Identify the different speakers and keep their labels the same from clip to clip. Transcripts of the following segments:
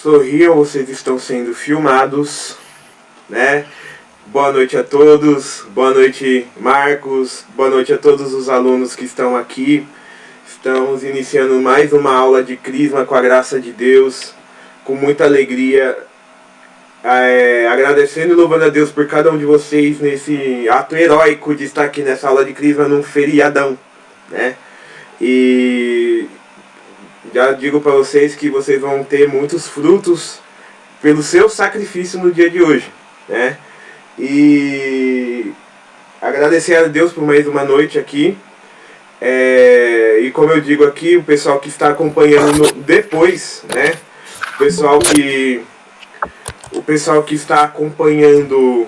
Speaker 1: Sorriam, vocês estão sendo filmados, né? Boa noite a todos, boa noite Marcos, boa noite a todos os alunos que estão aqui. Estamos iniciando mais uma aula de Crisma com a graça de Deus, com muita alegria, agradecendo e louvando a Deus por cada um de vocês nesse ato heróico de estar aqui nessa aula de Crisma num feriadão, né? E já digo para vocês que vocês vão ter muitos frutos pelo seu sacrifício no dia de hoje, né? E agradecer a Deus por mais uma noite aqui. E como eu digo aqui, o pessoal que está acompanhando depois, né? O pessoal que está acompanhando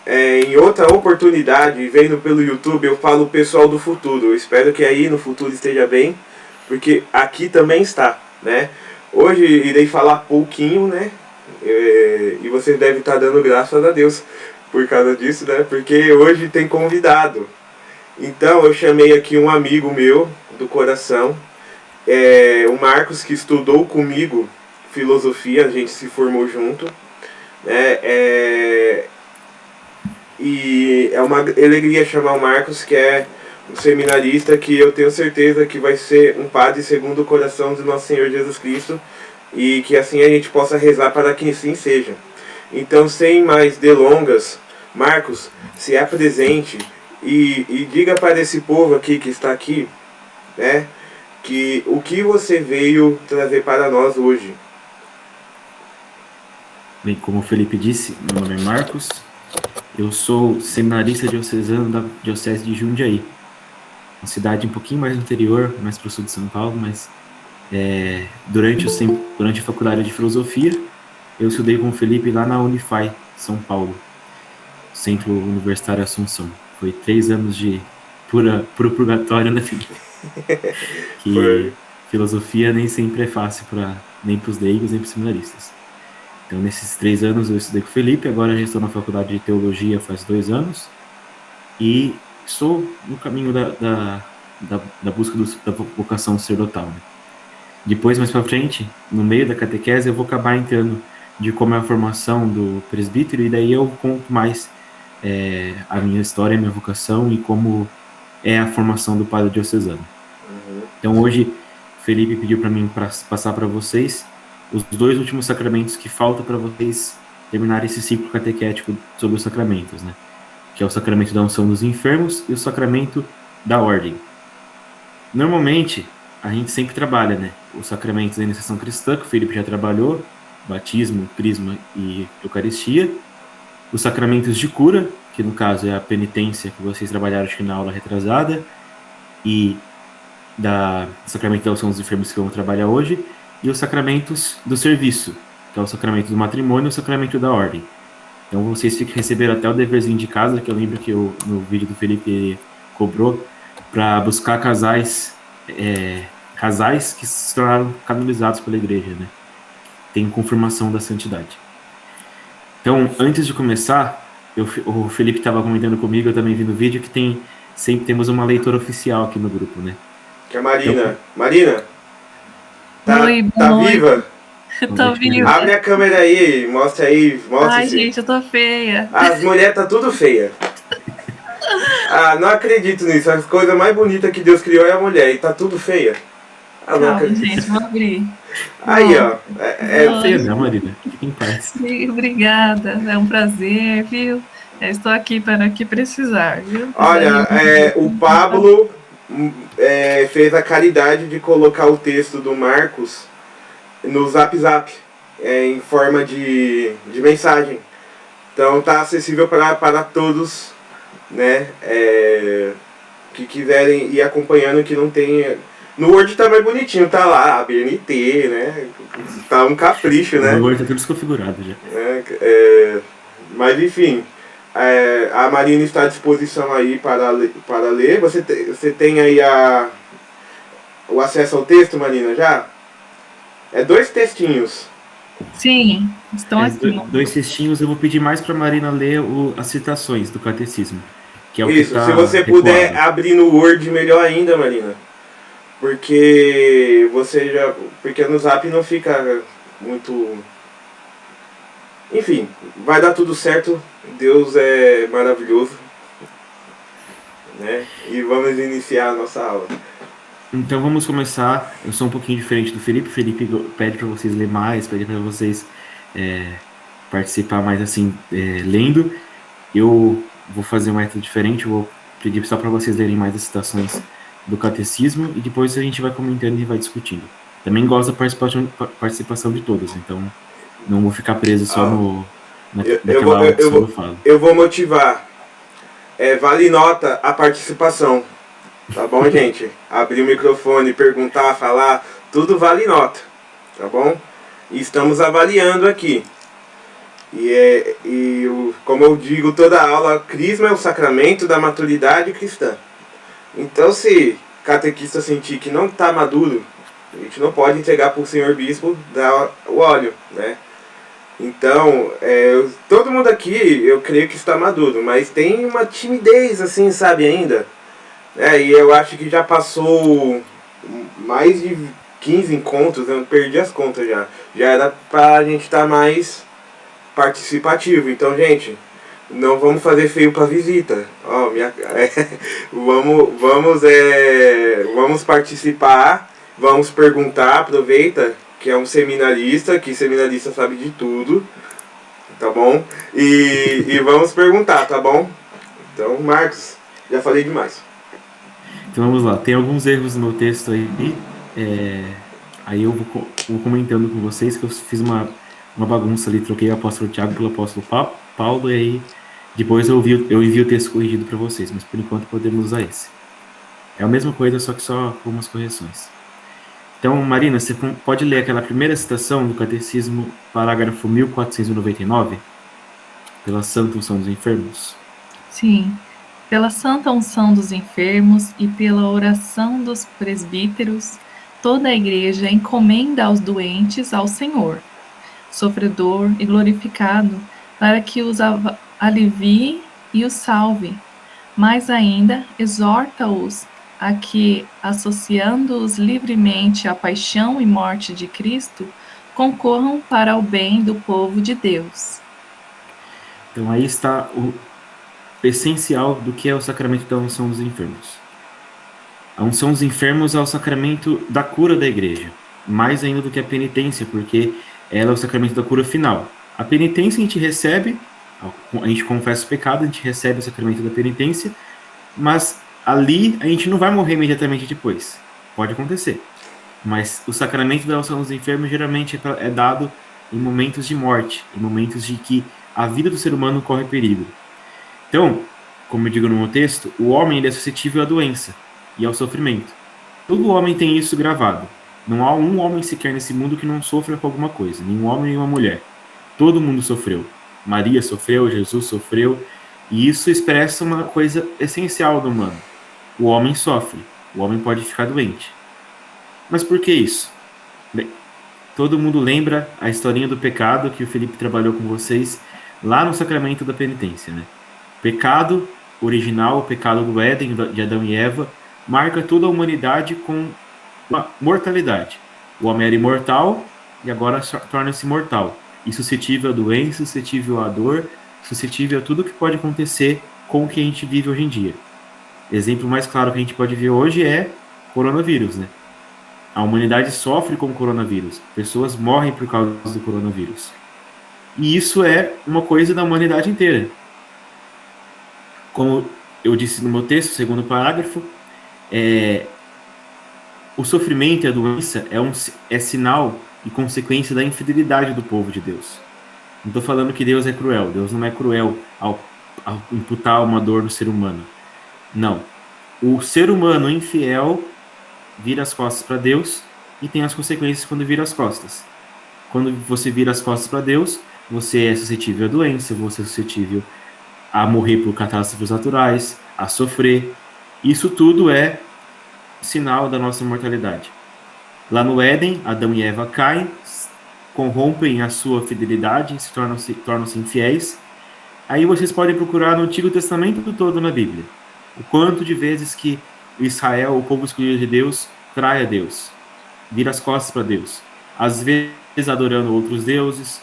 Speaker 1: em outra oportunidade, vendo pelo YouTube, eu falo o pessoal do futuro. Eu espero que aí no futuro esteja bem, porque aqui também está, né? Hoje irei falar pouquinho, né? E você deve estar dando graças a Deus por causa disso, né? Porque hoje tem convidado. Então eu chamei aqui um amigo meu do coração, o Marcos, que estudou comigo filosofia, a gente se formou junto, né? E é uma alegria chamar o Marcos, que é um seminarista que eu tenho certeza que vai ser um padre segundo o coração do nosso Senhor Jesus Cristo, e que assim a gente possa rezar para que assim seja. Então, sem mais delongas, Marcos, se apresente e diga para esse povo aqui que está aqui, né, que o que você veio trazer para nós hoje.
Speaker 2: Bem, como o Felipe disse, meu nome é Marcos, eu sou seminarista diocesano da Diocese de Jundiaí, uma cidade um pouquinho mais no interior, mais para o sul de São Paulo, mas durante a faculdade de filosofia, eu estudei com o Felipe lá na Unify, São Paulo, Centro Universitário Assunção. Foi 3 anos de puro purgatório, né, Felipe? Que filosofia nem sempre é fácil nem para os leigos, nem para os seminaristas. Então, nesses 3 anos eu estudei com o Felipe, agora já estou na faculdade de teologia faz 2 anos, e estou no caminho da busca da vocação sacerdotal, né? Depois, mais para frente, no meio da catequese, eu vou acabar entrando de como é a formação do presbítero, e daí eu conto mais a minha história, a minha vocação e como é a formação do padre diocesano. Então, hoje, o Felipe pediu para mim passar para vocês os 2 últimos sacramentos que faltam para vocês terminarem esse ciclo catequético sobre os sacramentos, né? Que é o sacramento da unção dos enfermos e o sacramento da ordem. Normalmente, a gente sempre trabalha, né? Os sacramentos da iniciação cristã, que o Felipe já trabalhou, batismo, crisma e eucaristia. Os sacramentos de cura, que no caso é a penitência que vocês trabalharam acho que na aula retrasada, e sacramento da unção dos enfermos que vamos trabalhar hoje, e os sacramentos do serviço, que é o sacramento do matrimônio e o sacramento da ordem. Então vocês receberam até o deverzinho de casa, que eu lembro que no vídeo do Felipe cobrou, para buscar casais que se tornaram canonizados pela igreja, né? Tem confirmação da santidade. Então, antes de começar, o Felipe estava comentando comigo, eu também vi no vídeo, que sempre temos uma leitora oficial aqui no grupo, né?
Speaker 1: Que é a Marina. Então, Marina?
Speaker 3: Oi,
Speaker 1: tá viva?
Speaker 3: Tô viva.
Speaker 1: Abre a câmera aí, mostra aí.
Speaker 3: Ai, gente, eu tô feia.
Speaker 1: As mulheres tá tudo feia. Não acredito nisso. A coisa mais bonita que Deus criou é a mulher e tá tudo feia.
Speaker 3: Calma, gente, vou abrir.
Speaker 1: Aí, ó.
Speaker 2: Feia, não, Marina. Fique em paz.
Speaker 3: Obrigada, é um prazer, viu? Estou aqui para o que precisar, viu?
Speaker 1: Olha, o Pablo fez a caridade de colocar o texto do Marcos no Zap Zap, em forma de mensagem. Então tá acessível para todos, né, que quiserem ir acompanhando, que não tem... No Word tá mais bonitinho, tá lá, a BNT, né, tá um capricho, né.
Speaker 2: No Word tá tudo desconfigurado já.
Speaker 1: Mas enfim, a Marina está à disposição aí para ler. Você tem aí o acesso ao texto, Marina, já? 2 textinhos.
Speaker 3: Sim, estão aqui.
Speaker 2: 2 textinhos, eu vou pedir mais para a Marina ler as citações do catecismo. Que é o
Speaker 1: isso,
Speaker 2: que tá
Speaker 1: se você
Speaker 2: recuado.
Speaker 1: Puder abrir no Word, melhor ainda, Marina. Porque no Zap não fica muito Enfim, vai dar tudo certo. Deus é maravilhoso, né? E vamos iniciar a nossa aula.
Speaker 2: Então vamos começar. Eu sou um pouquinho diferente do Felipe. O Felipe pede para vocês ler mais, pede para vocês participar mais assim, lendo. Eu vou fazer um método diferente. Eu vou pedir só para vocês lerem mais as citações do catecismo e depois a gente vai comentando e vai discutindo. Também gosto da participação de todos, então não vou ficar preso só naquela aula que só eu falo.
Speaker 1: Eu vou motivar. Vale nota a participação. Tá bom, gente? Abrir o microfone, perguntar, falar, tudo vale nota. Tá bom? E estamos avaliando aqui. Como eu digo toda aula, crisma é o sacramento da maturidade cristã. Então, se catequista sentir que não está maduro, a gente não pode entregar para o senhor bispo dar o óleo, né? Então, todo mundo aqui, eu creio que está maduro, mas tem uma timidez, assim, sabe, ainda. E eu acho que já passou mais de 15 encontros, eu perdi as contas já. Já era pra gente estar mais participativo. Então, gente, não vamos fazer feio pra visita. Vamos participar, vamos perguntar, aproveita que é um seminarista, que seminarista sabe de tudo, tá bom? E vamos perguntar, tá bom? Então, Marcos, já falei demais.
Speaker 2: Então vamos lá, tem alguns erros no meu texto aí, aí eu vou comentando com vocês que eu fiz uma bagunça ali, troquei o apóstolo Tiago pelo apóstolo Paulo, e aí depois eu envio o texto corrigido para vocês, mas por enquanto podemos usar esse. É a mesma coisa, só que só com umas correções. Então, Marina, você pode ler aquela primeira citação do Catecismo, parágrafo 1499, pela Santa Unção dos Enfermos?
Speaker 3: Sim. Pela santa unção dos enfermos e pela oração dos presbíteros, toda a igreja encomenda aos doentes ao Senhor, sofredor e glorificado, para que os alivie e os salve. Mais ainda, exorta-os a que, associando-os livremente à paixão e morte de Cristo, concorram para o bem do povo de Deus.
Speaker 2: Então aí está o essencial do que é o sacramento da unção dos enfermos. A unção dos enfermos é o sacramento da cura da igreja, mais ainda do que a penitência, porque ela é o sacramento da cura final. A penitência a gente recebe, a gente confessa o pecado, a gente recebe o sacramento da penitência, mas ali a gente não vai morrer imediatamente depois. Pode acontecer. Mas o sacramento da unção dos enfermos geralmente é dado em momentos de morte, em momentos de que a vida do ser humano corre perigo. Então, como eu digo no meu texto, o homem ele é suscetível à doença e ao sofrimento. Todo homem tem isso gravado. Não há um homem sequer nesse mundo que não sofra com alguma coisa, nenhum homem nem uma mulher. Todo mundo sofreu. Maria sofreu, Jesus sofreu, e isso expressa uma coisa essencial do humano. O homem sofre, o homem pode ficar doente. Mas por que isso? Bem, todo mundo lembra a historinha do pecado que o Felipe trabalhou com vocês lá no sacramento da penitência, né? Pecado original, o pecado do Éden, de Adão e Eva, marca toda a humanidade com uma mortalidade. O homem era imortal e agora torna-se mortal. E suscetível à doença, suscetível à dor, suscetível a tudo que pode acontecer com o que a gente vive hoje em dia. Exemplo mais claro que a gente pode ver hoje é coronavírus, né? A humanidade sofre com o coronavírus. Pessoas morrem por causa do coronavírus. E isso é uma coisa da humanidade inteira. Como eu disse no meu texto, segundo parágrafo, o sofrimento e a doença é sinal e consequência da infidelidade do povo de Deus. Não estou falando que Deus é cruel. Deus não é cruel ao imputar uma dor no ser humano. Não. O ser humano infiel vira as costas para Deus e tem as consequências quando vira as costas. Quando você vira as costas para Deus, você é suscetível à doença, você é suscetível a morrer por catástrofes naturais, a sofrer. Isso tudo é sinal da nossa mortalidade. Lá no Éden, Adão e Eva caem, corrompem a sua fidelidade, tornam-se infiéis. Aí vocês podem procurar no Antigo Testamento todo na Bíblia. O quanto de vezes que Israel, o povo escolhido de Deus, trai a Deus, vira as costas para Deus. Às vezes adorando outros deuses,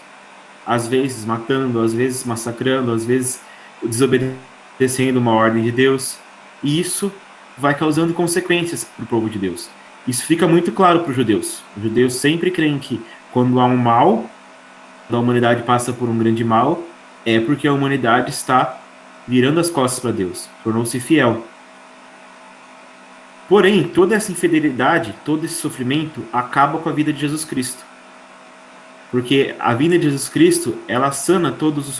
Speaker 2: às vezes matando, às vezes massacrando, às vezes desobedecendo uma ordem de Deus. E isso vai causando consequências para o povo de Deus. Isso fica muito claro para os judeus. Os judeus sempre creem que quando há um mal, quando a humanidade passa por um grande mal, é porque a humanidade está virando as costas para Deus, tornou-se fiel. Porém, toda essa infidelidade, todo esse sofrimento acaba com a vida de Jesus Cristo. Porque a vinda de Jesus Cristo, ela sana todos os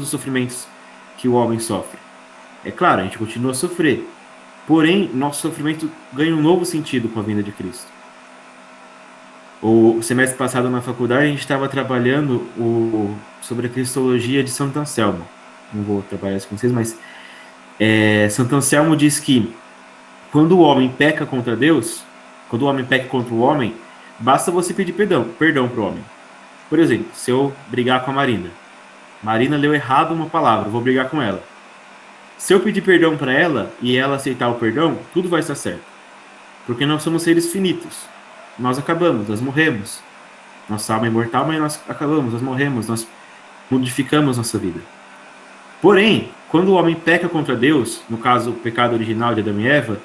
Speaker 2: sofrimentos que o homem sofre. É claro, a gente continua a sofrer. Porém, nosso sofrimento ganha um novo sentido com a vinda de Cristo. O semestre passado na faculdade, a gente estava trabalhando sobre a cristologia de Santo Anselmo. Não vou trabalhar isso com vocês, mas Santo Anselmo diz que quando o homem peca contra Deus, quando o homem peca contra o homem, basta você pedir perdão para o homem. Por exemplo, se eu brigar com a Marina leu errado uma palavra, eu vou brigar com ela. Se eu pedir perdão para ela e ela aceitar o perdão, tudo vai estar certo. Porque nós somos seres finitos. Nós acabamos, nós morremos. Nossa alma é imortal, mas nós acabamos, nós morremos, nós modificamos nossa vida. Porém, quando o homem peca contra Deus, no caso o pecado original de Adão e Eva,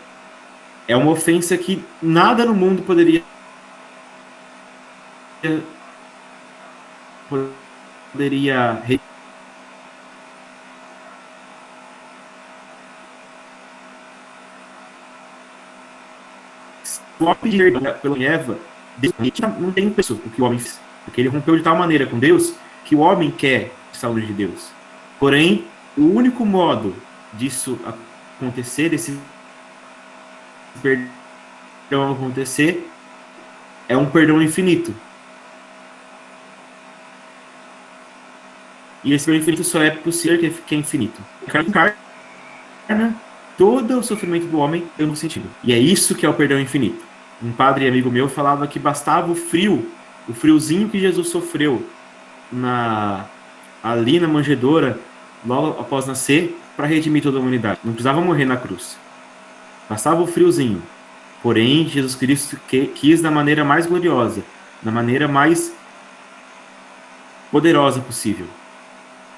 Speaker 2: é uma ofensa que nada no mundo poderia o homem pedir perdão pela Eva, Deus não tem pessoa o que o homem fez, porque ele rompeu de tal maneira com Deus que o homem quer a saúde de Deus. Porém, o único modo disso acontecer, desse perdão acontecer, é um perdão infinito. E esse perdão infinito só é possível que é infinito. Encarna todo o sofrimento do homem eu no sentido. E é isso que é o perdão infinito. Um padre amigo meu falava que bastava o friozinho que Jesus sofreu ali na manjedoura, logo após nascer, para redimir toda a humanidade. Não precisava morrer na cruz. Bastava o friozinho. Porém, Jesus Cristo quis da maneira mais gloriosa, da maneira mais poderosa possível.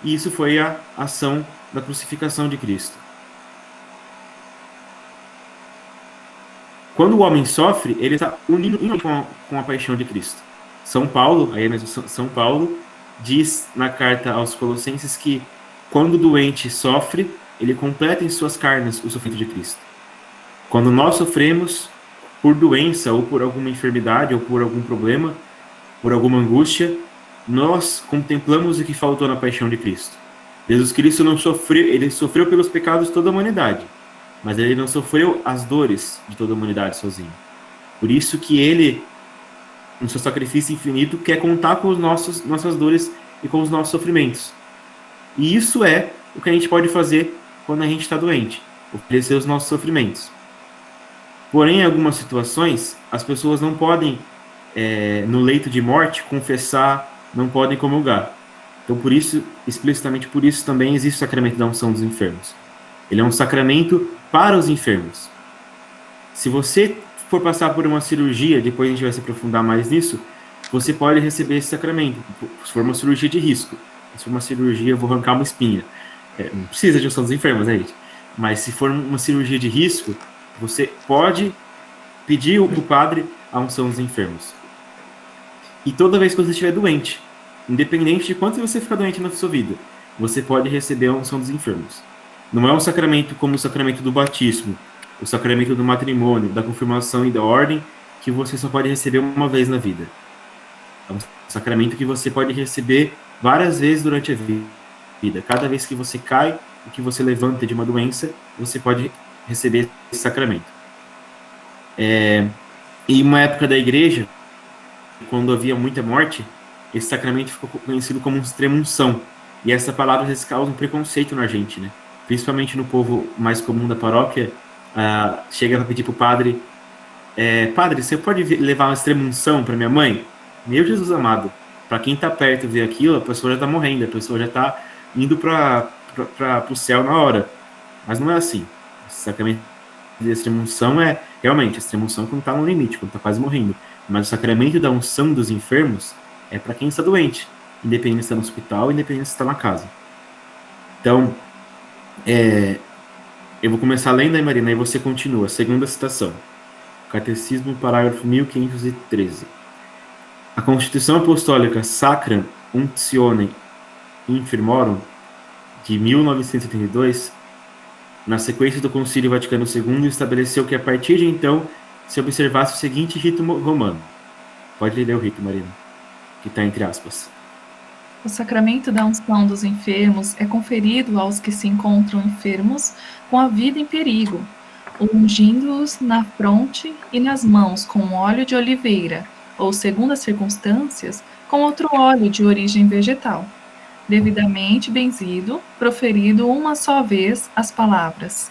Speaker 2: E isso foi a ação da crucificação de Cristo. Quando o homem sofre, ele está unido com a paixão de Cristo. São Paulo diz na carta aos Colossenses que quando o doente sofre, ele completa em suas carnes o sofrimento de Cristo. Quando nós sofremos por doença ou por alguma enfermidade ou por algum problema, por alguma angústia, nós contemplamos o que faltou na paixão de Cristo. Jesus Cristo não sofreu, ele sofreu pelos pecados de toda a humanidade, mas ele não sofreu as dores de toda a humanidade sozinho. Por isso que ele, no seu sacrifício infinito, quer contar com nossas dores e com os nossos sofrimentos. E isso é o que a gente pode fazer quando a gente está doente, oferecer os nossos sofrimentos. Porém, em algumas situações, as pessoas não podem, no leito de morte, confessar, não podem comungar. Então, por isso, explicitamente por isso, também existe o sacramento da unção dos enfermos. Ele é um sacramento para os enfermos. Se você for passar por uma cirurgia, depois a gente vai se aprofundar mais nisso, você pode receber esse sacramento, se for uma cirurgia de risco. Se for uma cirurgia, eu vou arrancar uma espinha. Não precisa de unção dos enfermos, né, gente? Mas se for uma cirurgia de risco, você pode pedir para o padre a unção dos enfermos. E toda vez que você estiver doente, independente de quanto você ficar doente na sua vida, você pode receber a unção dos enfermos. Não é um sacramento como o sacramento do batismo, o sacramento do matrimônio, da confirmação e da ordem, que você só pode receber uma vez na vida. É um sacramento que você pode receber várias vezes durante a vida. Cada vez que você cai e que você levanta de uma doença, você pode receber esse sacramento. Em uma época da igreja, quando havia muita morte, esse sacramento ficou conhecido como extrema-unção. E essa palavra às vezes causa um preconceito na gente, né? Principalmente no povo mais comum da paróquia, chega para pedir para o padre, padre, você pode levar uma extrema-unção para minha mãe? Meu Jesus amado, para quem está perto ver aquilo, a pessoa já está morrendo, a pessoa já está indo para o céu na hora. Mas não é assim. Esse sacramento de extrema-unção é realmente a extrema-unção quando está no limite, quando está quase morrendo. Mas o sacramento da unção dos enfermos é para quem está doente. independente se está no hospital, independente se está na casa. Então, eu vou começar lendo aí, Marina, e você continua. Segunda citação. Catecismo, parágrafo 1513. A Constituição Apostólica Sacram Unctionem Infirmorum, de 1982, na sequência do Concílio Vaticano II, estabeleceu que a partir de então se observasse o seguinte rito romano. Pode ler o rito, Marina, que está entre aspas.
Speaker 3: O sacramento da unção dos enfermos é conferido aos que se encontram enfermos com a vida em perigo, ungindo-os na fronte e nas mãos com óleo de oliveira, ou, segundo as circunstâncias, com outro óleo de origem vegetal, devidamente benzido, proferido uma só vez as palavras: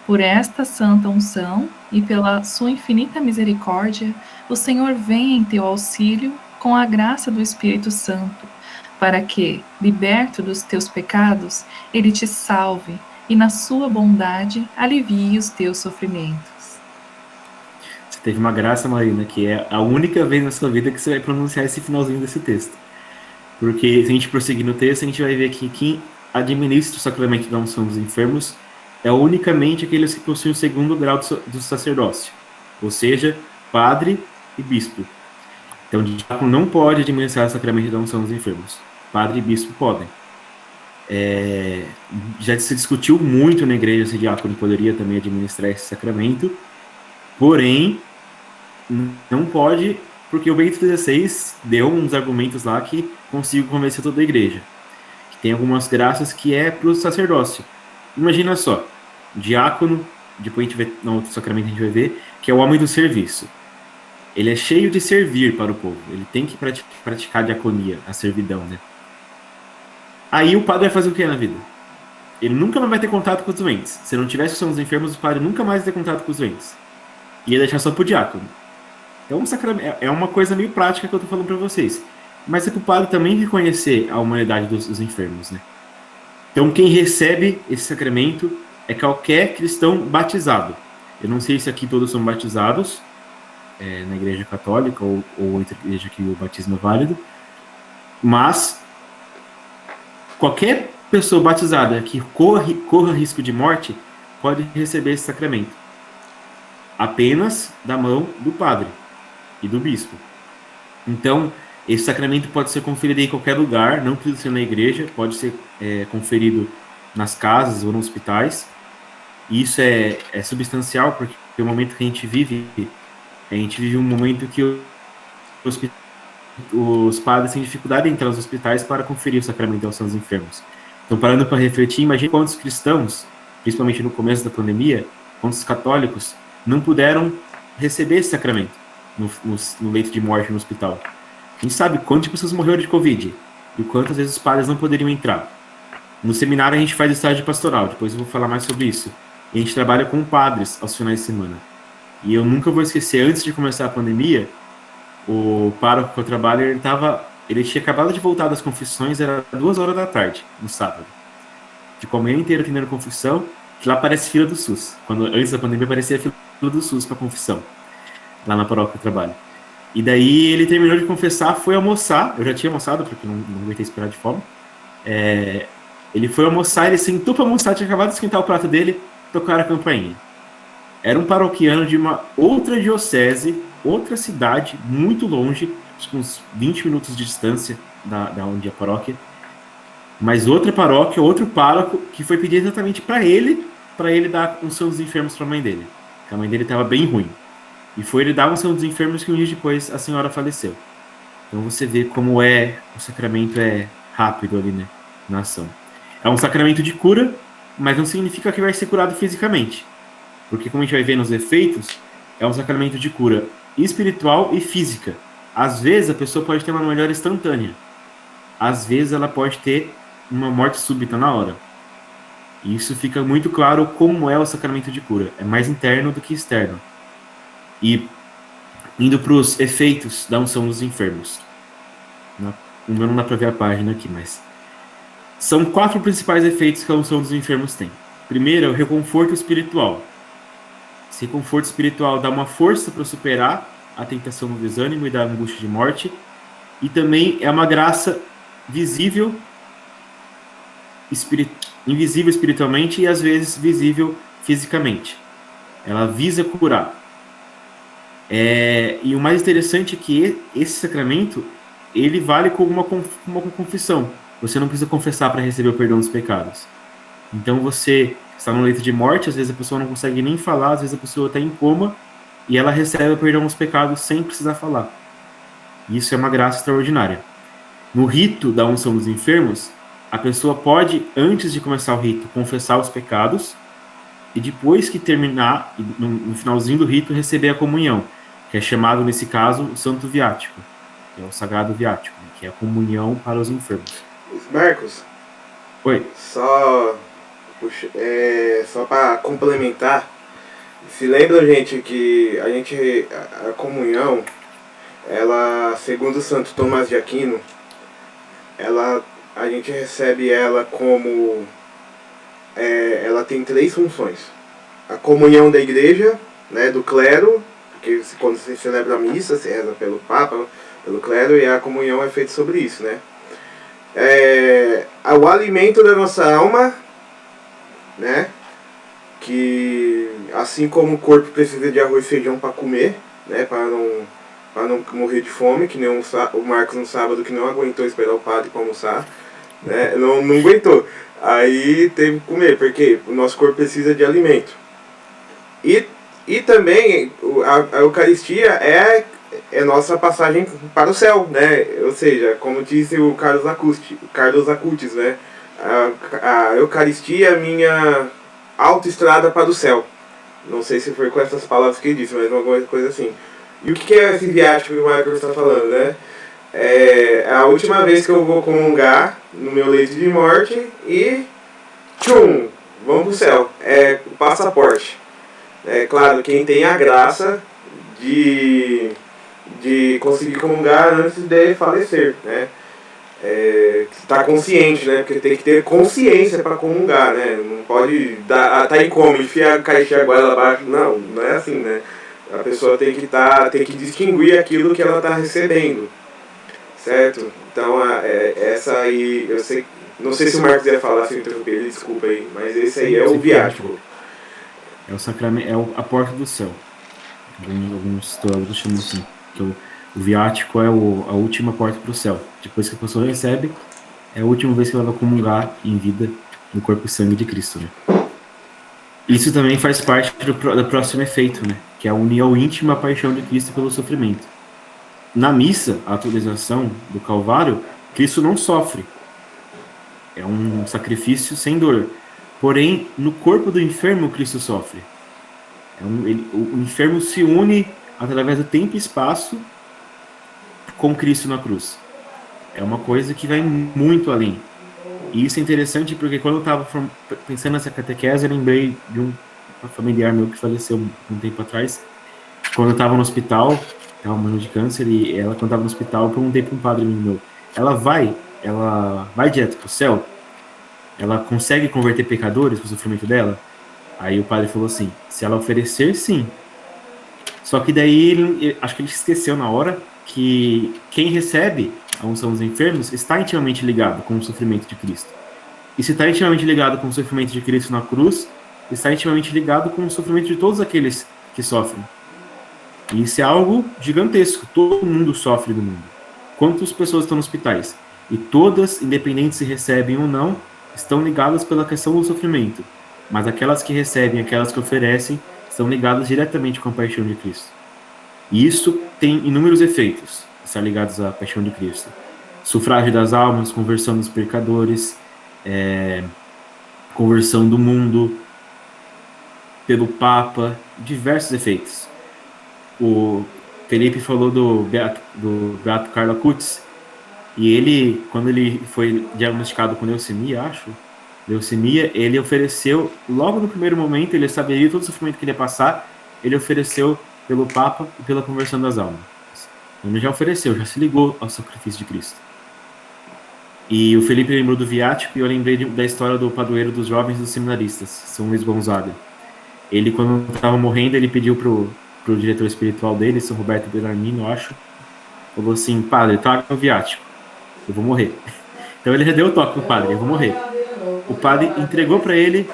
Speaker 3: por esta santa unção e pela sua infinita misericórdia, o Senhor venha em teu auxílio com a graça do Espírito Santo, para que, liberto dos teus pecados, ele te salve e na sua bondade alivie os teus sofrimentos.
Speaker 2: Você teve uma graça, Marina, que é a única vez na sua vida que você vai pronunciar esse finalzinho desse texto. Porque se a gente prosseguir no texto, a gente vai ver que quem administra o sacramento da unção dos enfermos é unicamente aqueles que possuem o segundo grau do sacerdócio, ou seja, padre e bispo. Então, o diácono não pode administrar o sacramento da unção dos enfermos. Padre e bispo podem. Já se discutiu muito na igreja se o diácono poderia também administrar esse sacramento, porém, não pode, porque o Bento XVI deu uns argumentos lá que consigo convencer toda a igreja. Que tem algumas graças que é para o sacerdócio. Imagina só, o diácono, depois a gente vê, no outro sacramento a gente vai ver, que é o homem do serviço. Ele é cheio de servir para o povo. Ele tem que praticar a diaconia, a servidão, né? Aí o padre vai fazer o que na vida? Ele nunca mais vai ter contato com os doentes. Se não tivesse os enfermos, o padre nunca mais vai ter contato com os doentes. Ia deixar só pro diácono. Então é uma coisa meio prática que eu tô falando para vocês. Mas é pro padre também reconhecer a humanidade dos enfermos, né? Então quem recebe esse sacramento é qualquer cristão batizado. Eu não sei se aqui todos são batizados, na igreja católica ou outra igreja que o batismo é válido, mas qualquer pessoa batizada que corra risco de morte pode receber esse sacramento, apenas da mão do padre e do bispo. Então, esse sacramento pode ser conferido em qualquer lugar, não precisa ser na igreja, pode ser conferido nas casas ou nos hospitais. E isso é substancial, porque no momento que a gente vive um momento que os padres têm dificuldade em entrar nos hospitais para conferir o sacramento da unção dos enfermos. Então, parando para refletir, imagine quantos cristãos, principalmente no começo da pandemia, quantos católicos não puderam receber esse sacramento no leito de morte no hospital. Quem sabe quantas pessoas morreram de Covid e quantas vezes os padres não poderiam entrar. No seminário a gente faz estágio pastoral, depois eu vou falar mais sobre isso. E a gente trabalha com padres aos finais de semana. E eu nunca vou esquecer, antes de começar a pandemia, o pároco que eu trabalho, ele tinha acabado de voltar das confissões, era 2h da tarde, no sábado. Ficou a manhã inteira atendendo confissão, que lá parece fila do SUS. Antes da pandemia parecia fila do SUS para confissão, lá na paróquia que eu trabalho. E daí ele terminou de confessar, foi almoçar, eu já tinha almoçado, porque não aguentei esperar de fome. Ele foi almoçar, ele sentou para almoçar, tinha acabado de esquentar o prato dele, tocaram a campainha. Era um paroquiano de uma outra diocese, outra cidade, muito longe, uns 20 minutos de distância da onde é a paróquia. Mas outra paróquia, outro pároco, que foi pedir exatamente para ele dar unção dos enfermos para a mãe dele. Porque a mãe dele estava bem ruim. E foi ele dar unção dos enfermos que um dia depois a senhora faleceu. Então você vê como o sacramento é rápido ali, né, na ação. É um sacramento de cura, mas não significa que vai ser curado fisicamente. Porque, como a gente vai ver nos efeitos, é um sacramento de cura espiritual e física. Às vezes, a pessoa pode ter uma melhora instantânea. Às vezes, ela pode ter uma morte súbita na hora. E isso fica muito claro como é o sacramento de cura. É mais interno do que externo. E, indo para os efeitos da unção dos enfermos. Não dá para ver a página aqui, mas... São 4 principais efeitos que a unção dos enfermos tem. Primeiro é o reconforto espiritual. Esse conforto espiritual dá uma força para superar a tentação do desânimo e da angústia de morte. E também é uma graça visível, invisível espiritualmente e às vezes visível fisicamente. Ela visa curar. E o mais interessante é que esse sacramento, ele vale como uma confissão. Você não precisa confessar para receber o perdão dos pecados. Então você está no leito de morte, às vezes a pessoa não consegue nem falar, às vezes a pessoa está em coma e ela recebe o perdão dos pecados sem precisar falar. Isso é uma graça extraordinária. No rito da unção dos enfermos, a pessoa pode, antes de começar o rito, confessar os pecados e depois que terminar, no finalzinho do rito, receber a comunhão, que é chamado, nesse caso, o Santo Viático, que é o Sagrado Viático, que é a comunhão para os enfermos.
Speaker 1: Marcos?
Speaker 2: Oi.
Speaker 1: Só para complementar, se lembra, gente, que a comunhão, ela, segundo Santo Tomás de Aquino, a gente recebe ela como... ela tem 3 funções. A comunhão da igreja, né, do clero, porque quando você celebra a missa, você reza pelo Papa, pelo clero, e a comunhão é feita sobre isso, né? O alimento da nossa alma, né? Que assim como o corpo precisa de arroz e feijão para comer, né? Para não morrer de fome, que nem o Marcos no sábado que não aguentou esperar o padre para almoçar, né? Não aguentou. Aí teve que comer, porque o nosso corpo precisa de alimento. E também a Eucaristia é nossa passagem para o céu, né? Ou seja, como disse o Carlos Acutis, né? A Eucaristia é a minha autoestrada para o céu. Não sei se foi com essas palavras que ele disse, mas alguma coisa assim. E o que é esse viático que o Michael está falando, né? É a última vez que eu vou comungar no meu leito de morte e tchum, vamos pro céu. É o passaporte. É claro, quem tem a graça de conseguir comungar antes de falecer, né? Tá consciente, né? Porque tem que ter consciência para comungar, né? Não pode tá em coma, enfiar a caixinha goela abaixo. Não é assim, né? A pessoa tem que distinguir aquilo que ela está recebendo, certo? Então, essa aí, eu sei, não sei se o Marcos ia falar, se eu interrompi ele, desculpa aí, mas esse aí é o viático.
Speaker 2: É o sacramento, a porta do céu. Alguns teólogos chamam assim, que o viático é a última porta para o céu. Depois que a pessoa recebe, é a última vez que ela vai comungar em vida no corpo e sangue de Cristo, né? Isso também faz parte do próximo efeito, né? Que é a união íntima à paixão de Cristo pelo sofrimento. Na missa, a atualização do Calvário, Cristo não sofre. É um sacrifício sem dor. Porém, no corpo do enfermo, Cristo sofre. O enfermo se une através do tempo e espaço com Cristo na cruz. É uma coisa que vai muito além. E isso é interessante porque quando eu estava pensando nessa catequese, eu lembrei de um familiar meu que faleceu um tempo atrás. Quando eu estava no hospital, estava morrendo de câncer, e ela, quando estava no hospital, eu perguntei para um padre meu, ela vai direto para o céu? Ela consegue converter pecadores com o sofrimento dela? Aí o padre falou assim, se ela oferecer, sim. Só que daí, acho que ele esqueceu na hora que quem recebe a unção dos enfermos está intimamente ligado com o sofrimento de Cristo. E se está intimamente ligado com o sofrimento de Cristo na cruz, está intimamente ligado com o sofrimento de todos aqueles que sofrem. E isso é algo gigantesco. Todo mundo sofre no mundo. Quantas pessoas estão nos hospitais? E todas, independente se recebem ou não, estão ligadas pela questão do sofrimento. Mas aquelas que recebem, aquelas que oferecem, estão ligadas diretamente com a paixão de Cristo. E isso tem inúmeros efeitos, estar ligados à paixão de Cristo. Sufrágio das almas, conversão dos pecadores, conversão do mundo, pelo Papa, diversos efeitos. O Felipe falou do Beato Carlo Acutis, e ele, quando ele foi diagnosticado com leucemia, ele ofereceu, logo no primeiro momento, ele saberia todo o sofrimento que ele ia passar, ele ofereceu pelo Papa e pela conversão das almas. Ele já ofereceu, já se ligou ao sacrifício de Cristo. E o Felipe lembrou do viático, e eu lembrei da história do padroeiro dos jovens dos seminaristas, São Luís Gonzaga. Ele, quando estava morrendo, ele pediu pro diretor espiritual dele, São Roberto Bellarmino, eu acho, falou assim, padre, traga o viático, eu vou morrer. Então ele já deu o toque pro padre, eu vou morrer. O padre entregou para ele,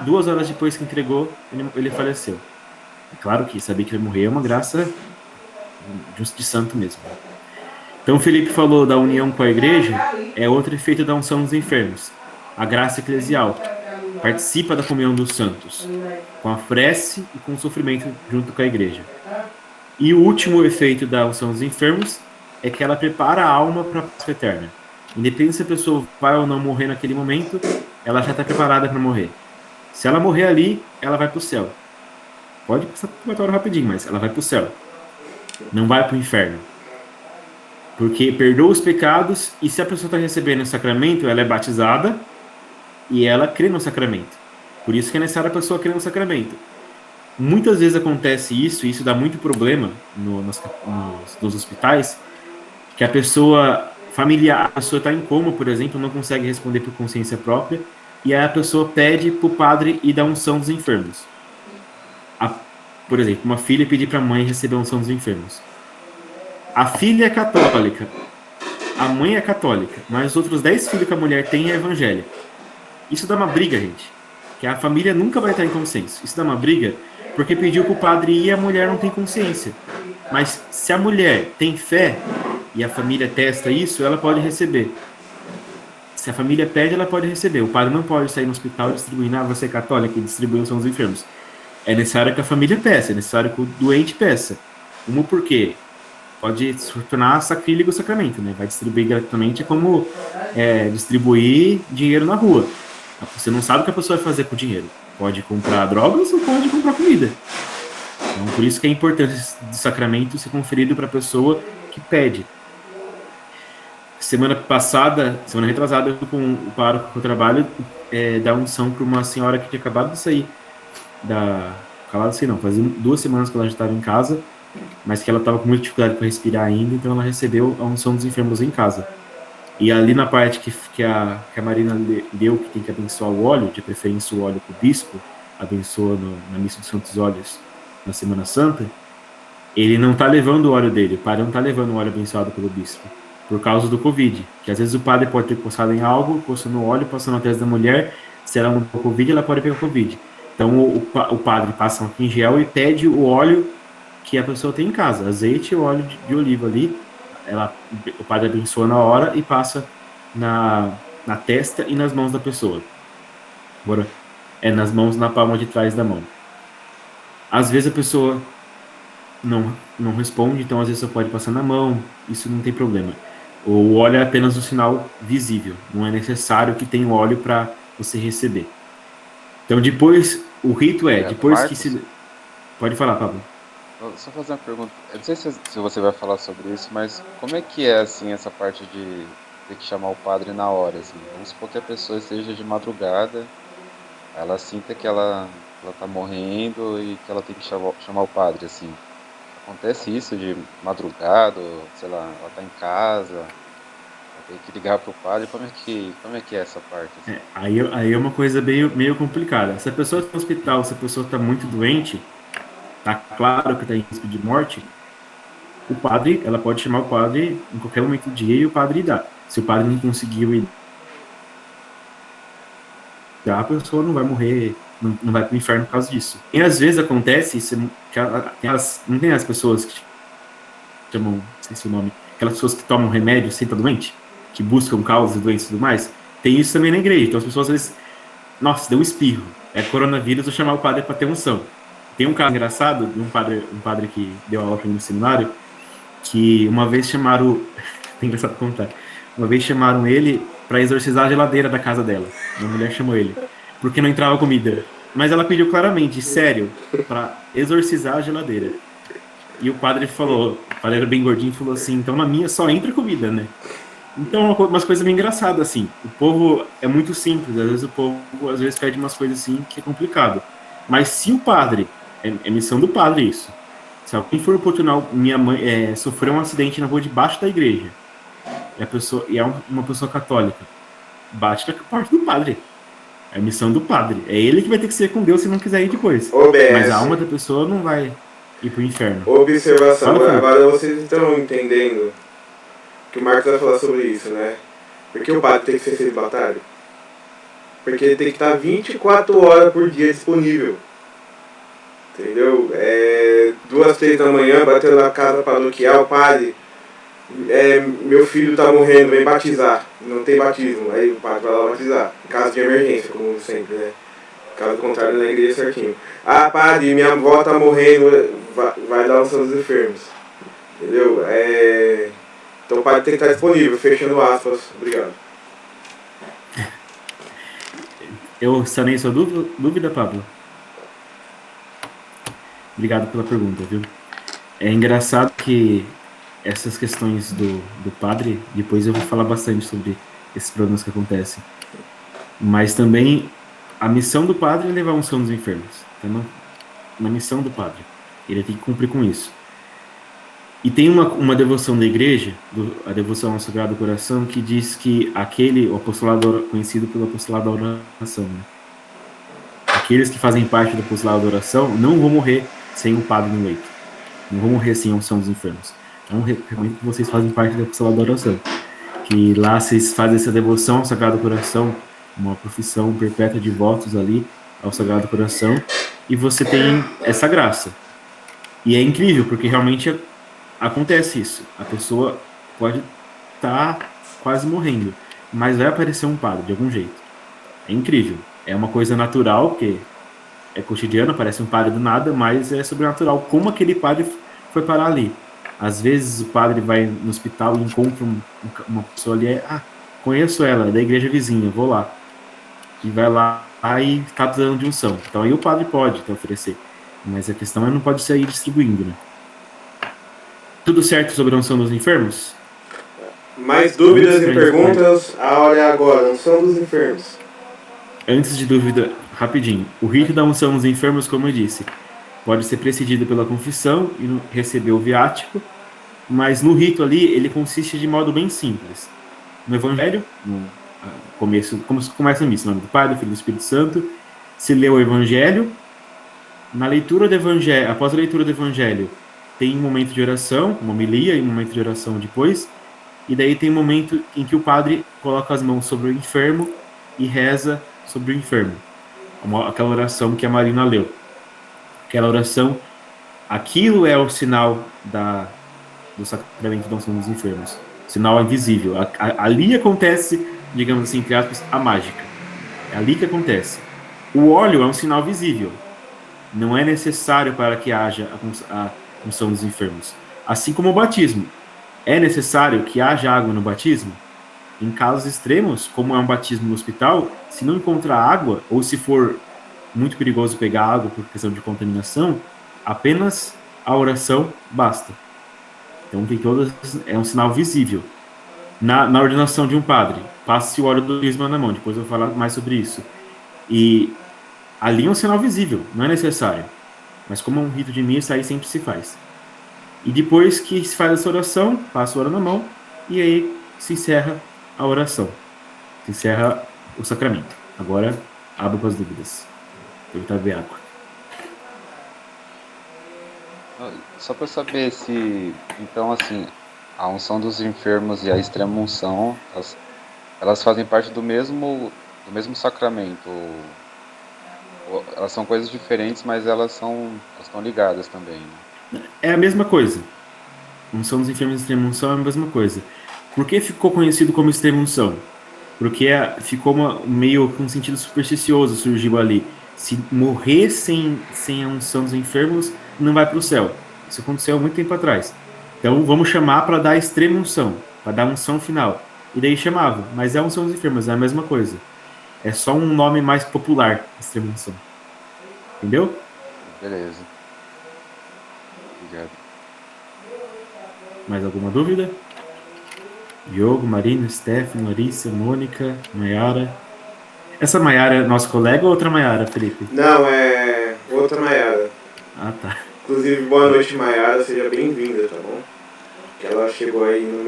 Speaker 2: 2 horas depois que entregou, ele faleceu. É claro que saber que vai morrer é uma graça de santo mesmo. Então Felipe falou da união com a igreja, é outro efeito da unção dos enfermos. A graça eclesial participa da comunhão dos santos, com a prece e com o sofrimento junto com a igreja. E o último efeito da unção dos enfermos é que ela prepara a alma para a paz eterna. Independente se a pessoa vai ou não morrer naquele momento, ela já está preparada para morrer. Se ela morrer ali, ela vai para o céu. Pode passar para o purgatório rapidinho, mas ela vai para o céu. Não vai para o inferno. Porque perdoa os pecados, e se a pessoa está recebendo o sacramento, ela é batizada e ela crê no sacramento. Por isso que é necessário a pessoa crer no sacramento. Muitas vezes acontece isso, e isso dá muito problema nos hospitais, que a pessoa familiar, a pessoa está em coma, por exemplo, não consegue responder por consciência própria, e aí a pessoa pede para o padre ir dar unção dos enfermos. Por exemplo, uma filha pedir para a mãe receber a unção dos enfermos. A filha é católica, a mãe é católica, mas os outros 10 filhos que a mulher tem é evangélica. Isso dá uma briga, gente. Que a família nunca vai estar em consenso. Isso dá uma briga porque pediu para o padre ir e a mulher não tem consciência. Mas se a mulher tem fé e a família testa isso, ela pode receber. Se a família pede, ela pode receber. O padre não pode sair no hospital distribuindo, você é católica e distribuindo unção dos enfermos. É necessário que a família peça, é necessário que o doente peça. Por quê? Pode se tornar sacrílego o sacramento, né? Vai distribuir gratuitamente como distribuir dinheiro na rua. Você não sabe o que a pessoa vai fazer com o dinheiro. Pode comprar drogas ou pode comprar comida. Então, por isso que é importante o sacramento ser conferido para a pessoa que pede. Semana retrasada, eu com o pároco que eu trabalho, dar unção para uma senhora que tinha acabado de sair fazia 2 semanas que ela já estava em casa, mas que ela estava com muita dificuldade para respirar ainda, então ela recebeu a unção dos enfermos em casa. E ali na parte que a Marina deu, que tem que abençoar o óleo, de preferência o óleo que o bispo abençoa na missa dos Santos Óleos na Semana Santa, ele não está levando o óleo dele, o padre não está levando o óleo abençoado pelo bispo, por causa do Covid, que às vezes o padre pode ter coçado em algo, coçando no óleo, passando na testa da mulher, se ela não tem Covid, ela pode pegar Covid. Então o padre passa um álcool em gel e pede o óleo que a pessoa tem em casa, azeite e óleo de oliva ali, o padre abençoa na hora e passa na testa e nas mãos da pessoa. Agora, nas mãos, na palma de trás da mão. Às vezes a pessoa não responde, então às vezes você pode passar na mão, isso não tem problema. O óleo é apenas um sinal visível, não é necessário que tenha óleo para você receber. Então depois, o rito depois Marcos, que se... Pode falar, Pablo.
Speaker 4: Só fazer uma pergunta, eu não sei se você vai falar sobre isso, mas como é que é assim essa parte de ter que chamar o padre na hora? Assim? Vamos supor que a pessoa esteja de madrugada, ela sinta que ela tá morrendo e que ela tem que chamar o padre, assim. Acontece isso de madrugada, sei lá, ela tá em casa, ela tem que ligar pro padre, como é que é essa parte? Assim?
Speaker 2: Aí é uma coisa meio complicada. Se a pessoa está no hospital, se a pessoa está muito doente, tá claro que está em risco de morte, o padre, ela pode chamar o padre em qualquer momento do dia e o padre dá. Se o padre não conseguiu ir, a pessoa não vai morrer, não vai pro inferno por causa disso. E às vezes acontece que não tem as pessoas que chamam, não sei se é o nome, aquelas pessoas que tomam remédio sem estar doente, que buscam causas de doenças e tudo mais, tem isso também na igreja. Então as pessoas às vezes, nossa, deu um espirro, é coronavírus, vou chamar o padre para ter unção. Tem um caso engraçado de um padre que deu aula para mim no seminário, que uma vez chamaram, é engraçado contar, uma vez chamaram ele para exorcizar a geladeira da casa dela. Uma mulher chamou ele, porque não entrava comida. Mas ela pediu claramente, sério, para exorcizar a geladeira. E o padre era bem gordinho, falou assim, então na minha só entra comida, né? Então, umas coisas meio engraçadas, assim. O povo é muito simples, às vezes o povo pede umas coisas assim que é complicado. Mas se o padre, é missão do padre isso. Se alguém for oportunar, minha mãe sofreu um acidente na rua debaixo da igreja, e é uma pessoa católica, bate na porta do padre. É a missão do padre. É ele que vai ter que ser com Deus se não quiser ir depois.
Speaker 1: OBS.
Speaker 2: Mas a alma da pessoa não vai ir pro inferno.
Speaker 1: Observação. Agora vocês estão entendendo que o Marcos vai falar sobre isso, né? Por que o padre tem que ser celibatário? Porque ele tem que estar 24 horas por dia disponível. Entendeu? 2, 3 da manhã, bateu na casa paroquial, padre, meu filho tá morrendo, vem batizar. Não tem batismo, aí o padre vai lá batizar. Em caso de emergência, como sempre, né? Caso contrário, na igreja certinho. Ah, padre, minha avó tá morrendo, vai dar unção dos enfermos. Entendeu? Então o padre tem que estar disponível, fechando aspas. Obrigado.
Speaker 2: Eu sanei sua dúvida, Pablo? Obrigado pela pergunta, viu? É engraçado que essas questões do padre, depois eu vou falar bastante sobre esses problemas que acontecem. Mas também a missão do padre é levar a unção dos enfermos. Então, na missão do padre, ele tem que cumprir com isso. E tem uma devoção da igreja, a devoção ao Sagrado Coração, que diz que o apostolado conhecido pelo apostolado da oração, né? Aqueles que fazem parte do apostolado da oração não vão morrer sem o padre no leito. Não vão morrer sem a unção dos enfermos. Então, recomendo que vocês fazem parte do apostolado da oração. Que lá vocês fazem essa devoção ao Sagrado Coração, uma profissão perpétua de votos ali ao Sagrado Coração, e você tem essa graça. E é incrível, porque realmente acontece isso. A pessoa pode estar quase morrendo, mas vai aparecer um padre de algum jeito. É incrível. É uma coisa natural, porque é cotidiano, parece um padre do nada, mas é sobrenatural. Como aquele padre foi parar ali? Às vezes o padre vai no hospital e encontra uma pessoa ali, conheço ela, é da igreja vizinha, vou lá. E vai lá e está precisando de unção. Então aí o padre pode oferecer. Mas a questão é não pode sair distribuindo, né? Tudo certo sobre a unção dos enfermos?
Speaker 1: Mais dúvidas e perguntas? A hora é agora, unção dos enfermos.
Speaker 2: Antes de dúvida, rapidinho. O rito da unção dos enfermos, como eu disse, pode ser precedido pela confissão e receber o viático, mas no rito ali, ele consiste de modo bem simples. No Evangelho, no começo, como começa a missa, em nome do Pai, do Filho e do Espírito Santo, se lê o Evangelho. Na leitura do Evangelho, após a leitura do Evangelho, tem um momento de oração, uma homilia e um momento de oração depois, e daí tem um momento em que o padre coloca as mãos sobre o enfermo e reza sobre o enfermo. Aquela oração que a Marina leu. Aquela oração, aquilo é o sinal do sacramento da unção dos enfermos. O sinal invisível. Ali acontece, digamos assim, entre aspas, a mágica. É ali que acontece. O óleo é um sinal visível. Não é necessário para que haja a unção dos enfermos. Assim como o batismo. É necessário que haja água no batismo? Em casos extremos, como é um batismo no hospital, se não encontrar água, ou se for muito perigoso pegar água por questão de contaminação, apenas a oração basta. Então é um sinal visível. Na ordenação de um padre, passe o óleo do crisma na mão, depois eu vou falar mais sobre isso. E ali é um sinal visível, não é necessário. Mas como é um rito de missa, aí sempre se faz. E depois que se faz essa oração, passa o óleo na mão, e aí se encerra a oração. Se encerra o sacramento. Agora, abro para as dúvidas. Vou tentar beber água.
Speaker 4: Só para saber se, então, assim, a unção dos enfermos e a extrema unção, elas fazem parte do mesmo sacramento. Elas são coisas diferentes, mas elas estão ligadas também, né?
Speaker 2: É a mesma coisa. Unção dos enfermos e extrema unção é a mesma coisa. Por que ficou conhecido como extrema unção? Porque ficou meio com um sentido supersticioso, surgiu ali. Se morrer sem a unção dos enfermos, não vai para o céu. Isso aconteceu há muito tempo atrás. Então vamos chamar para dar a extrema unção, para dar a unção final. E daí chamava, mas é a unção dos enfermos, é a mesma coisa. É só um nome mais popular, extrema unção. Entendeu?
Speaker 4: Beleza. Obrigado.
Speaker 2: Mais alguma dúvida? Diogo, Marina, Stephanie, Larissa, Mônica, Maiara. Essa Maiara é nosso colega ou outra Maiara, Felipe?
Speaker 1: Não, é outra Maiara.
Speaker 2: Ah, tá.
Speaker 1: Inclusive, boa noite, Maiara, seja bem-vinda, tá bom? Que ela chegou aí no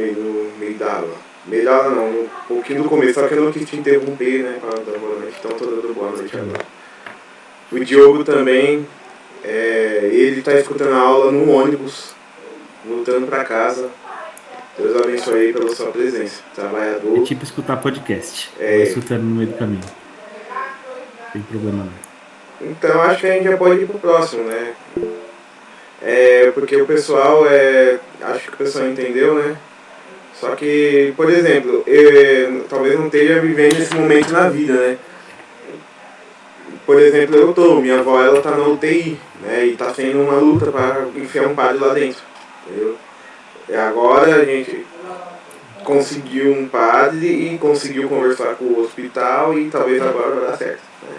Speaker 1: meio da aula. Meio da aula não, um pouquinho do começo, só que eu não quis te interromper, né, para dar boa noite, então tô dando boa noite agora. O Diogo também, ele tá escutando a aula no ônibus, voltando para casa. Deus abençoe aí pela sua presença.
Speaker 2: É
Speaker 1: Trabalhador.
Speaker 2: tipo escutar podcast.
Speaker 1: É.
Speaker 2: Vai escutando no meio do caminho. Não tem problema não.
Speaker 1: Então acho que a gente já pode ir pro próximo, né? Porque o pessoal, acho que o pessoal entendeu, né? Só que, por exemplo, talvez não esteja vivendo esse momento na vida, né? Por exemplo, minha avó, ela tá na UTI, né? E tá sendo uma luta para enfiar um padre lá dentro, entendeu? E agora a gente conseguiu um padre e conseguiu conversar com o hospital e talvez agora vai dar certo, né?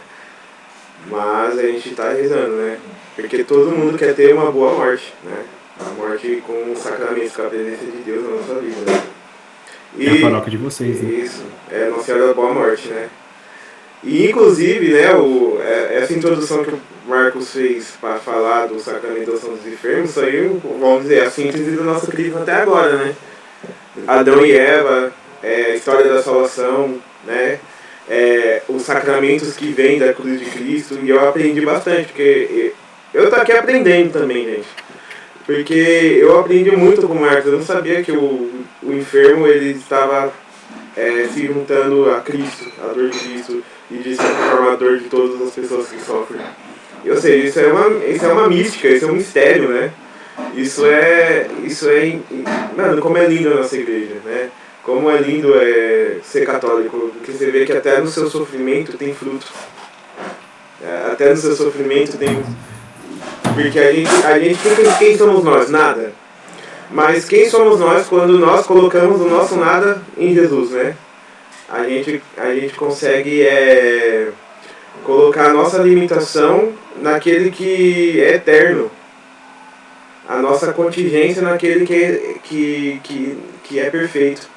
Speaker 1: Mas a gente tá rezando, né? Porque todo mundo quer ter uma boa morte, né? A morte com o sacramento, com a presença de Deus na nossa vida, né?
Speaker 2: É a paróquia de vocês, né?
Speaker 1: Isso, é Nossa Senhora da Boa Morte, né? E inclusive, né, essa introdução que o Marcos fez para falar do sacramento da unção dos enfermos, isso aí, vamos dizer, é a síntese do nosso Cristo até agora, né? Adão e Eva, a história da salvação, né? Os sacramentos que vêm da cruz de Cristo, e eu aprendi bastante, porque eu tô aqui aprendendo também, gente. Porque eu aprendi muito com o Marcos, eu não sabia que o enfermo ele estava se juntando a Cristo, a dor de Cristo, e de ser o formador de todas as pessoas que sofrem. Ou seja, isso é uma mística, isso é um mistério, né? Mano, como é lindo a nossa igreja, né? Como é lindo ser católico, porque você vê que até no seu sofrimento tem fruto. Até no seu sofrimento tem... Porque a gente quem somos nós? Nada. Mas quem somos nós quando nós colocamos o nosso nada em Jesus, né? A gente consegue colocar a nossa limitação naquele que é eterno. A nossa contingência naquele que é perfeito.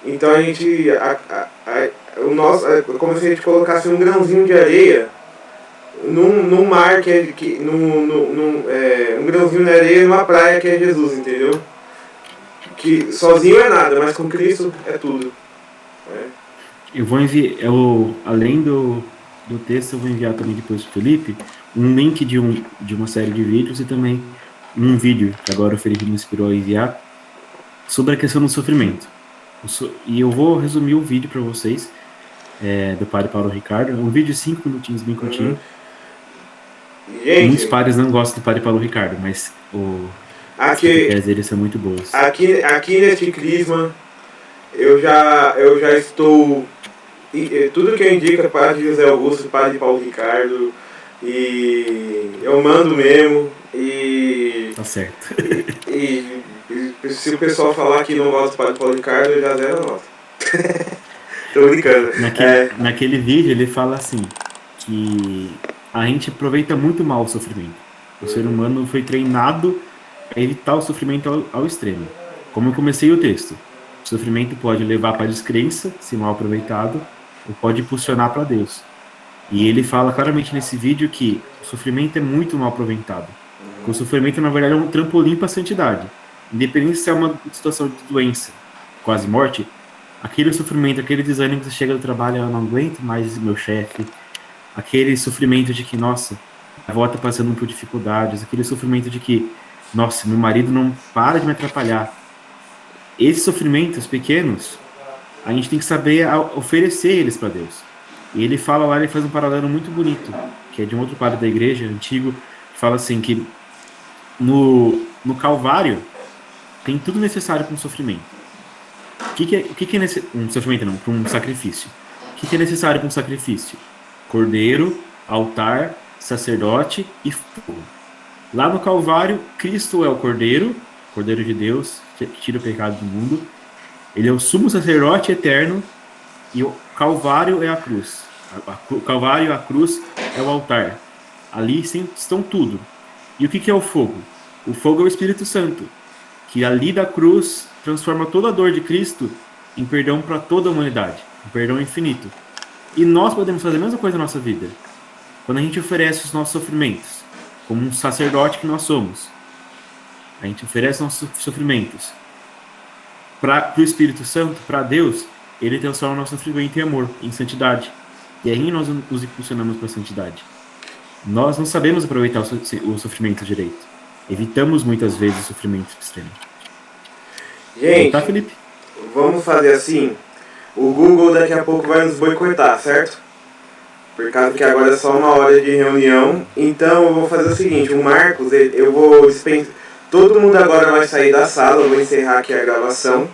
Speaker 1: Então a gente... como se a gente colocasse um grãozinho de areia num mar um grãozinho de areia numa praia que é Jesus, entendeu? Que sozinho é nada, mas com Cristo é tudo.
Speaker 2: Eu vou enviar, além do texto, eu vou enviar também depois pro Felipe um link de uma série de vídeos e também um vídeo que agora o Felipe me inspirou a enviar sobre a questão do sofrimento. E eu vou resumir o vídeo para vocês, do padre Paulo Ricardo. Um vídeo de 5 minutinhos, bem curtinho.
Speaker 1: Gente,
Speaker 2: muitos padres não gostam do padre Paulo Ricardo, mas as catequeses deles são muito boas.
Speaker 1: Aqui neste crisma, eu já estou... tudo que eu indico é padre José Augusto, padre Paulo Ricardo, e eu mando mesmo, e...
Speaker 2: Tá certo.
Speaker 1: E se o pessoal falar que não gosta do padre Paulo Ricardo, eu já zero a nota. Tô brincando.
Speaker 2: Naquele vídeo ele fala assim, que a gente aproveita muito mal o sofrimento. O ser humano foi treinado a evitar o sofrimento ao extremo. Como eu comecei o texto, o sofrimento pode levar para a descrença, se mal aproveitado, ou pode impulsionar para Deus. E ele fala claramente nesse vídeo que o sofrimento é muito mal aproveitado. O sofrimento, na verdade, é um trampolim para a santidade. Independente se é uma situação de doença, quase morte, aquele sofrimento, aquele desânimo que você chega do trabalho, eu não aguento mais meu chefe, aquele sofrimento de que, nossa, a avó está passando por dificuldades, aquele sofrimento de que, nossa, meu marido não para de me atrapalhar. Esses sofrimentos pequenos, a gente tem que saber oferecer eles para Deus. E ele fala lá, ele faz um paralelo muito bonito, que é de um outro padre da igreja, antigo, que fala assim, que no Calvário tem tudo necessário para um sofrimento. O que é um sofrimento não, para um sacrifício? O que é necessário para um sacrifício? Cordeiro, altar, sacerdote e fogo. Lá no Calvário, Cristo é o Cordeiro de Deus, que tira o pecado do mundo. Ele é o sumo sacerdote eterno e o Calvário é a cruz. O Calvário, a cruz, é o altar. Ali estão tudo. E o que é o fogo? O fogo é o Espírito Santo, que ali da cruz transforma toda a dor de Cristo em perdão para toda a humanidade, um perdão infinito. E nós podemos fazer a mesma coisa na nossa vida. Quando a gente oferece os nossos sofrimentos, como um sacerdote que nós somos, a gente oferece nossos sofrimentos para o Espírito Santo, para Deus, ele transforma o nosso sofrimento em amor, em santidade. E aí nós nos impulsionamos para a santidade. Nós não sabemos aproveitar o sofrimento direito. Evitamos muitas vezes o sofrimento extremo.
Speaker 1: Gente,
Speaker 2: Tá, Felipe?
Speaker 1: vamos fazer assim. O Google daqui a pouco vai nos boicotar, certo? Por causa que agora é só uma hora de reunião. Então eu vou fazer o seguinte, o Marcos, eu vou dispensar. Todo mundo agora vai sair da sala, eu vou encerrar aqui a gravação.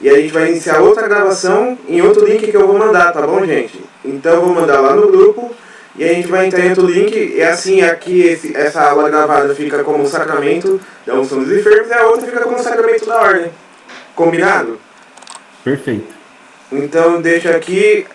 Speaker 1: E a gente vai iniciar outra gravação em outro link que eu vou mandar, tá bom, gente? Então eu vou mandar lá no grupo e a gente vai entrar em outro link. E assim aqui essa aula gravada fica como sacramento da unção dos enfermos e a outra fica como sacramento da ordem. Combinado?
Speaker 2: Perfeito.
Speaker 1: Então deixa aqui